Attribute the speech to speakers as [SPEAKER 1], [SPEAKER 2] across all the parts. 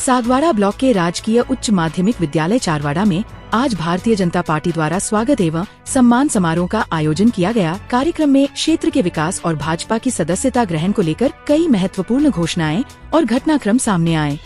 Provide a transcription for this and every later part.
[SPEAKER 1] Sagwara block के राजकीय उच्च माध्यमिक विद्यालय चारवाड़ा में आज भारतीय जनता पार्टी द्वारा स्वागत एवं सम्मान समारोह का आयोजन किया गया। कार्यक्रम में क्षेत्र के विकास और भाजपा की सदस्यता ग्रहण को लेकर कई महत्वपूर्ण घोषणाएं और घटनाक्रम सामने आए।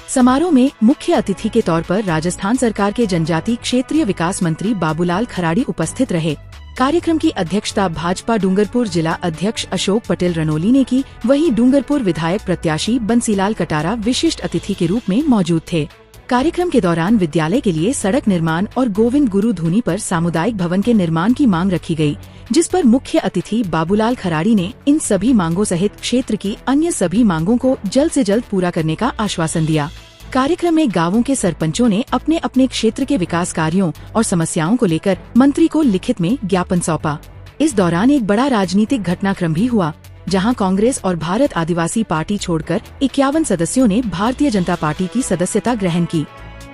[SPEAKER 1] समारोह में मुख्य अतिथि के तौर पर राजस्थान सरकार के जनजातीय क्षेत्रीय विकास मंत्री बाबूलाल खराड़ी उपस्थित रहे। कार्यक्रम की अध्यक्षता भाजपा डूंगरपुर जिला अध्यक्ष अशोक पटेल रनोली ने की। वहीं डूंगरपुर विधायक प्रत्याशी बंसीलाल कटारा विशिष्ट अतिथि के रूप में मौजूद थे। कार्यक्रम के दौरान विद्यालय के लिए सड़क निर्माण और गोविंद गुरु धुनी पर सामुदायिक भवन के निर्माण की मांग रखी गई, जिस पर मुख्य अतिथि बाबूलाल खराड़ी ने इन सभी मांगों सहित क्षेत्र की अन्य सभी मांगों को जल्द से जल्द पूरा करने का आश्वासन दिया। कार्यक्रम में गांवों के सरपंचों ने अपने अपने क्षेत्र के विकास कार्यों और समस्याओं को लेकर मंत्री को लिखित में ज्ञापन सौंपा। इस दौरान एक बड़ा राजनीतिक घटनाक्रम भी हुआ, जहां कांग्रेस और भारत आदिवासी पार्टी छोड़कर 51 सदस्यों ने भारतीय जनता पार्टी की सदस्यता ग्रहण की।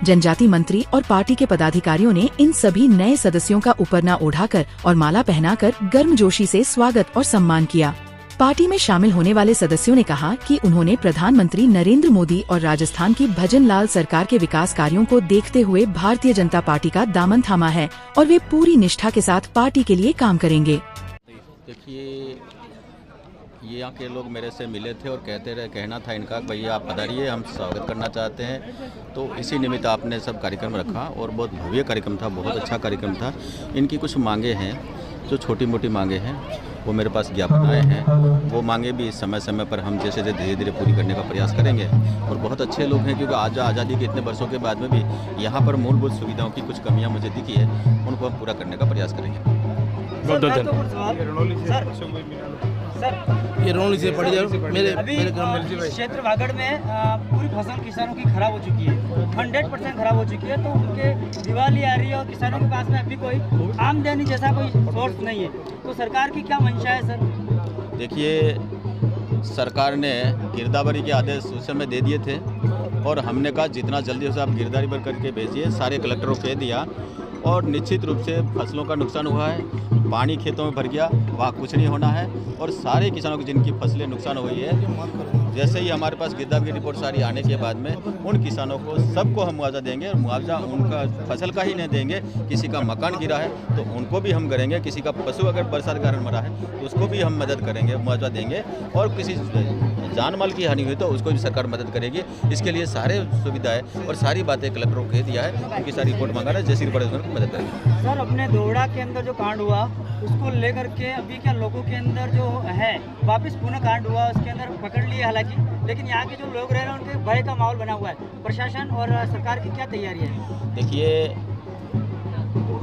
[SPEAKER 1] जनजाति मंत्री और पार्टी के पदाधिकारियों ने इन सभी नए सदस्यों का उपरना ओढ़ाकर और माला पहनाकर गर्मजोशी से स्वागत और सम्मान किया। पार्टी में शामिल होने वाले सदस्यों ने कहा कि उन्होंने प्रधानमंत्री नरेंद्र मोदी और राजस्थान की भजन लाल सरकार के विकास कार्यों को देखते हुए भारतीय जनता पार्टी का दामन थामा है और वे पूरी निष्ठा के साथ पार्टी के लिए काम करेंगे।
[SPEAKER 2] देखिए, ये यहाँ के लोग मेरे से मिले थे और कहना था इनका, भैया आप पधारिए, हम स्वागत करना चाहते हैं। तो इसी निमित्त आपने सब कार्यक्रम रखा और बहुत भव्य कार्यक्रम था, बहुत अच्छा कार्यक्रम था। इनकी कुछ मांगे हैं जो छोटी मोटी मांगे हैं, वो मेरे पास ज्ञापन आए हैं। वो मांगे भी समय समय पर हम जैसे धीरे धीरे पूरी करने का प्रयास करेंगे। और बहुत अच्छे लोग हैं, क्योंकि आज आज़ादी के इतने वर्षों के बाद में भी यहाँ पर मूलभूत सुविधाओं की कुछ कमियाँ मुझे दिखी है, उनको हम पूरा करने का प्रयास करेंगे।
[SPEAKER 3] ये रनौली से पड़ जाओ। मेरे
[SPEAKER 4] क्षेत्र वागड़ में पूरी फसल किसानों की खराब हो चुकी है, 100% खराब हो चुकी है। तो उनके दिवाली आ रही है और किसानों के पास में अभी कोई आमदनी जैसा कोई सोर्स नहीं है, तो सरकार की क्या मंशा है सर?
[SPEAKER 2] देखिए, सरकार ने गिरदावरी के आदेश उस समय दे दिए थे और हमने कहा जितना जल्दी हो आप गिरदावरी पर करके भेजिए। सारे कलेक्टरों को कह दिया और निश्चित रूप से फसलों का नुकसान हुआ है, पानी खेतों में भर गया, वहाँ कुछ नहीं होना है। और सारे किसानों की जिनकी फसलें नुकसान हुई है, जैसे ही हमारे पास गिरदावरी की रिपोर्ट सारी आने के बाद में उन किसानों को सबको हम मुआवजा देंगे। और मुआवजा उनका फसल का ही नहीं देंगे, किसी का मकान गिरा है तो उनको भी हम करेंगे, किसी का पशु अगर बरसात के कारण मरा है तो उसको भी हम मदद करेंगे, मुआवजा देंगे। और किसी जान माल की हानि हुई तो उसको भी सरकार मदद करेगी। इसके लिए सारे सुविधाएं और सारी बातें कलेक्टरों को कह दिया है, उनकी सारी रिपोर्ट मंगा रहे हैं, जैसी रिपोर्ट उसमें मदद करेंगे।
[SPEAKER 4] सर, अपने दोड़ा के अंदर जो कांड हुआ उसको लेकर के अभी क्या लोगों के अंदर जो है वापस पुनः कांड हुआ, उसके अंदर पकड़ लिए हालांकि, लेकिन यहाँ के जो लोग रह रहे हैं उनके भय का माहौल बना हुआ है। प्रशासन और सरकार की क्या तैयारी है?
[SPEAKER 2] देखिए,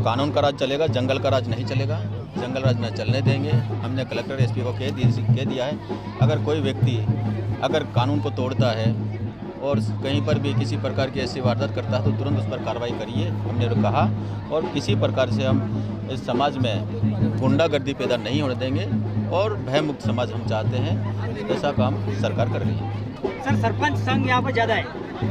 [SPEAKER 2] कानून का राज चलेगा, जंगल का राज नहीं चलेगा। जंगल राज न चलने देंगे। हमने कलेक्टर एसपी को कह दिया है, अगर कोई व्यक्ति अगर कानून को तोड़ता है और कहीं पर भी किसी प्रकार की ऐसी वारदात करता है तो तुरंत उस पर कार्रवाई करिए, हमने तो कहा। और किसी प्रकार से हम इस समाज में गुंडागर्दी पैदा नहीं होने देंगे और भयमुक्त समाज हम चाहते हैं। ऐसा काम सरकार कर रही है।
[SPEAKER 4] सर, सरपंच संघ यहाँ पर ज़्यादा है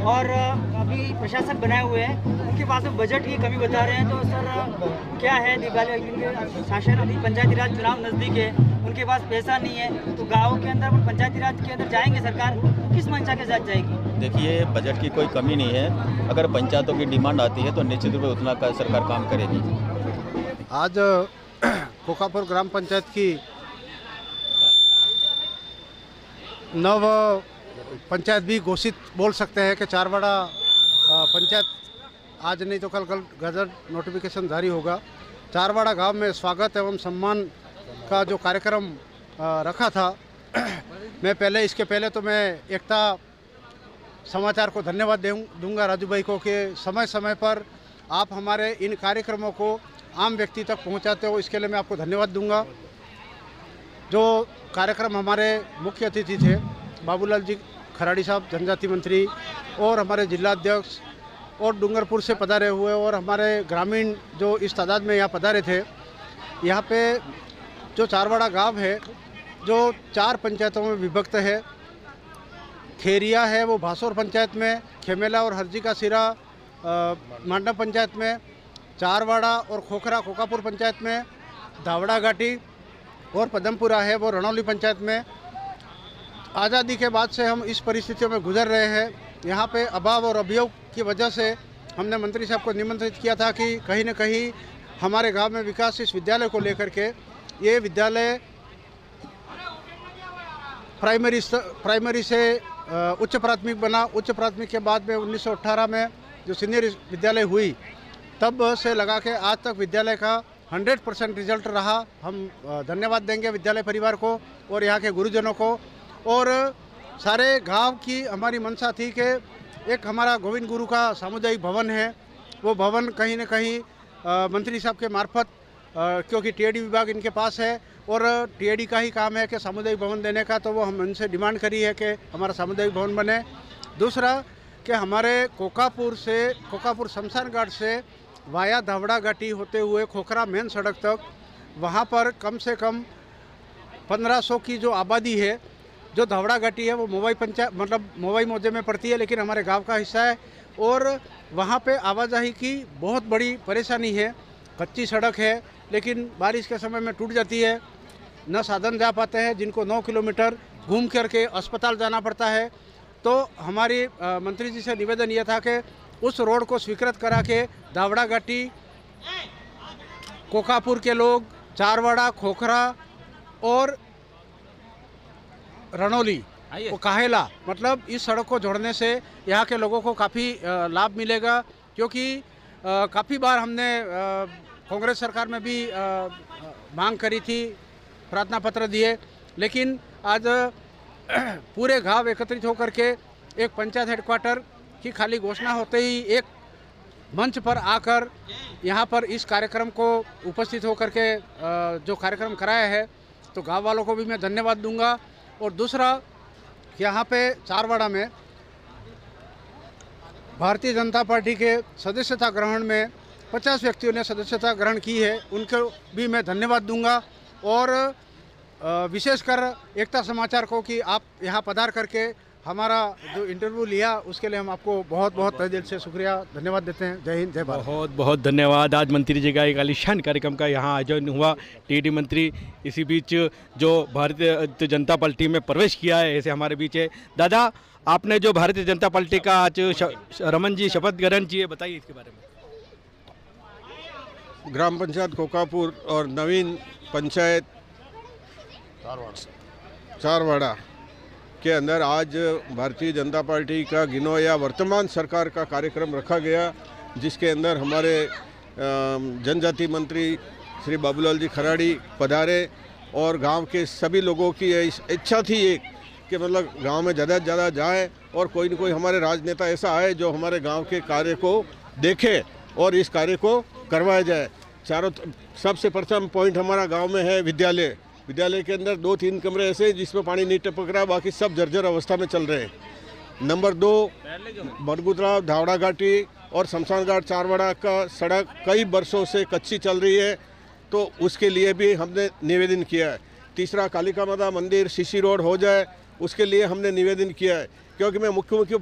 [SPEAKER 4] और अभी प्रशासक बनाए हुए हैं, उनके पास में बजट की कमी बता रहे हैं। तो सर क्या है, दिवाली शासन, अभी पंचायती राज चुनाव नज़दीक है, उनके पास पैसा नहीं है, तो गाँव के अंदर पंचायती राज के अंदर जाएंगे सरकार, किस मंशा के साथ जाएगी?
[SPEAKER 2] देखिए, बजट की कोई कमी नहीं है। अगर पंचायतों की डिमांड आती है तो निश्चित रूप से उतना सरकार काम करेगी।
[SPEAKER 5] आज कोकापुर ग्राम पंचायत की नव पंचायत भी घोषित बोल सकते हैं कि चारवाड़ा पंचायत आज नहीं तो कल गजट नोटिफिकेशन जारी होगा। चारवाड़ा गांव में स्वागत एवं सम्मान का जो कार्यक्रम रखा था, मैं इसके पहले तो मैं एकता समाचार को धन्यवाद दूंगा राजू भाई को कि समय समय पर आप हमारे इन कार्यक्रमों को आम व्यक्ति तक पहुंचाते हो, इसके लिए मैं आपको धन्यवाद दूंगा। जो कार्यक्रम हमारे मुख्य अतिथि थे बाबूलाल जी खराड़ी साहब, जनजाति मंत्री, और हमारे जिलाध्यक्ष और डूंगरपुर से पधारे हुए और हमारे ग्रामीण जो इस तादाद में यहाँ पधारे थे। यहाँ पे जो चारवाड़ा गांव है जो 4 पंचायतों में विभक्त है। खेरिया है वो भासोर पंचायत में, खेमेला और हरजी का सिरा मांडा पंचायत में, चारवाड़ा और खोखरा कोकापुर पंचायत में, धावड़ा घाटी और पदमपुरा है वो रनौली पंचायत में। आज़ादी के बाद से हम इस परिस्थितियों में गुजर रहे हैं यहाँ पे अभाव और अभियोग की वजह से हमने मंत्री साहब को निमंत्रित किया था कि कहीं न कहीं हमारे गांव में विकास इस विद्यालय को लेकर के, ये विद्यालय प्राइमरी से उच्च प्राथमिक बना। उच्च प्राथमिक के बाद में 1918 में जो सीनियर विद्यालय हुई, तब से लगा के आज तक विद्यालय का 100% रिजल्ट रहा। हम धन्यवाद देंगे विद्यालय परिवार को और यहाँ के गुरुजनों को। और सारे गांव की हमारी मंशा थी कि एक हमारा गोविंद गुरु का सामुदायिक भवन है, वो भवन कहीं न कहीं मंत्री साहब के मार्फत, क्योंकि टीएडी विभाग इनके पास है और टीएडी का ही काम है कि सामुदायिक भवन देने का, तो वो हम उनसे डिमांड करी है कि हमारा सामुदायिक भवन बने। दूसरा कि हमारे कोकापुर शमशान घाट से वाया धावड़ा घाटी होते हुए खोखरा मेन सड़क तक, वहाँ पर कम से कम 1500 की जो आबादी है, जो धावड़ा घाटी है वो मोवाई पंचायत मतलब मोवाई मौजे में पड़ती है, लेकिन हमारे गांव का हिस्सा है। और वहाँ पे आवाजाही की बहुत बड़ी परेशानी है। कच्ची सड़क है लेकिन बारिश के समय में टूट जाती है, न साधन जा पाते हैं, जिनको 9 किलोमीटर घूम करके अस्पताल जाना पड़ता है। तो हमारी मंत्री जी से निवेदन यह था कि उस रोड को स्वीकृत करा के धावड़ा घाटी, कोकापुर के लोग, चारवाड़ा, खोखरा और रणौली वो काहेला, मतलब इस सड़क को जोड़ने से यहाँ के लोगों को काफ़ी लाभ मिलेगा। क्योंकि काफ़ी बार हमने कांग्रेस सरकार में भी मांग करी थी, प्रार्थना पत्र दिए, लेकिन आज पूरे गांव एकत्रित होकर के एक पंचायत हेडक्वार्टर की खाली घोषणा होते ही एक मंच पर आकर यहाँ पर इस कार्यक्रम को उपस्थित होकर के जो कार्यक्रम कराया है, तो गांव वालों को भी मैं धन्यवाद दूंगा। और दूसरा, यहाँ पे चारवाड़ा में भारतीय जनता पार्टी के सदस्यता ग्रहण में 50 व्यक्तियों ने सदस्यता ग्रहण की है, उनको भी मैं धन्यवाद दूंगा। और विशेषकर एकता समाचार को कि आप यहाँ पधार करके हमारा जो इंटरव्यू लिया, उसके लिए हम आपको बहुत बहुत तहे दिल से शुक्रिया धन्यवाद देते हैं। जय हिंद, जय भारत।
[SPEAKER 3] बहुत बहुत धन्यवाद। आज मंत्री जी का एक आलीशान कार्यक्रम का यहाँ आयोजन हुआ। टीडी मंत्री इसी बीच जो भारतीय जनता पार्टी में प्रवेश किया है, ऐसे हमारे बीच है। दादा, आपने जो भारतीय जनता पार्टी का आज रमन जी शपथ ग्रहण किए, बताइए इसके बारे में।
[SPEAKER 6] ग्राम पंचायत कोकापुर और नवीन पंचायत चारवाड़ा के अंदर आज भारतीय जनता पार्टी का गिनोया वर्तमान सरकार का कार्यक्रम रखा गया, जिसके अंदर हमारे जनजाति मंत्री श्री बाबूलाल जी खराड़ी पधारे और गांव के सभी लोगों की इच्छा थी एक कि मतलब गांव में ज़्यादा से ज़्यादा जाए और कोई न कोई हमारे राजनेता ऐसा आए जो हमारे गांव के कार्य को देखे और इस कार्य को करवाया जाए। सबसे प्रथम पॉइंट हमारा गांव में है विद्यालय। विद्यालय के अंदर 2-3 कमरे ऐसे जिसमें पानी नहीं टपक रहा, बाकी सब जर्जर अवस्था में चल रहे हैं। नंबर 2, बरगुदरा धावड़ा घाटी और शमशान घाट चारवाड़ा का सड़क कई वर्षों से कच्ची चल रही है, तो उसके लिए भी हमने निवेदन किया है। तीसरा, कालिका माता मंदिर सीसी रोड हो जाए, उसके लिए हमने निवेदन किया है। क्योंकि मैं मुख्य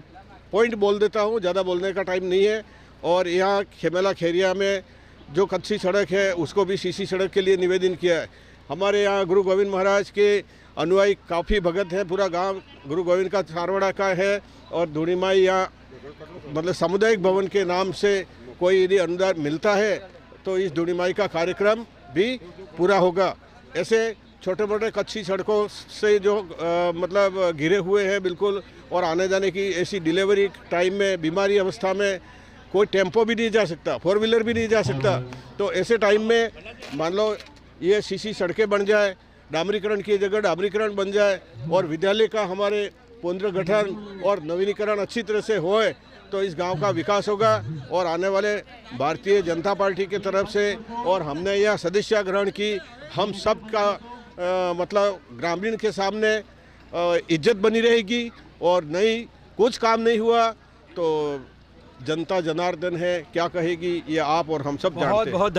[SPEAKER 6] पॉइंट बोल देता हूँ, ज़्यादा बोलने का टाइम नहीं है। और यहाँ खेमेला खेरिया में जो कच्ची सड़क है उसको भी सीसी सड़क के लिए निवेदन किया है। हमारे यहाँ गुरु गोविंद महाराज के अनुयायी काफ़ी भगत हैं, पूरा गांव गुरु गोविंद का चारवाड़ा का है। और धूणीमाई यहाँ मतलब सामुदायिक भवन के नाम से कोई यदि अनुदान मिलता है तो इस धूणीमाई का कार्यक्रम भी पूरा होगा। ऐसे छोटे मोटे कच्ची सड़कों से जो मतलब घिरे हुए हैं बिल्कुल, और आने जाने की ऐसी डिलीवरी टाइम में बीमारी अवस्था में कोई टेम्पो भी नहीं जा सकता, 4 व्हीलर भी नहीं जा सकता। तो ऐसे टाइम में मान लो ये सीसी सड़कें बन जाए, डामरीकरण की जगह डामरीकरण बन जाए और विद्यालय का हमारे पुनर्गठन और नवीनीकरण अच्छी तरह से होए, तो इस गांव का विकास होगा। और आने वाले भारतीय जनता पार्टी की तरफ से और हमने यह सदस्यता ग्रहण की, हम सब का मतलब ग्रामीण के सामने इज्जत बनी रहेगी। और नहीं कुछ काम नहीं हुआ तो जनता जनार्दन है, क्या कहेगी ये आप और हम सब जानते हैं।
[SPEAKER 3] बहुत बहुत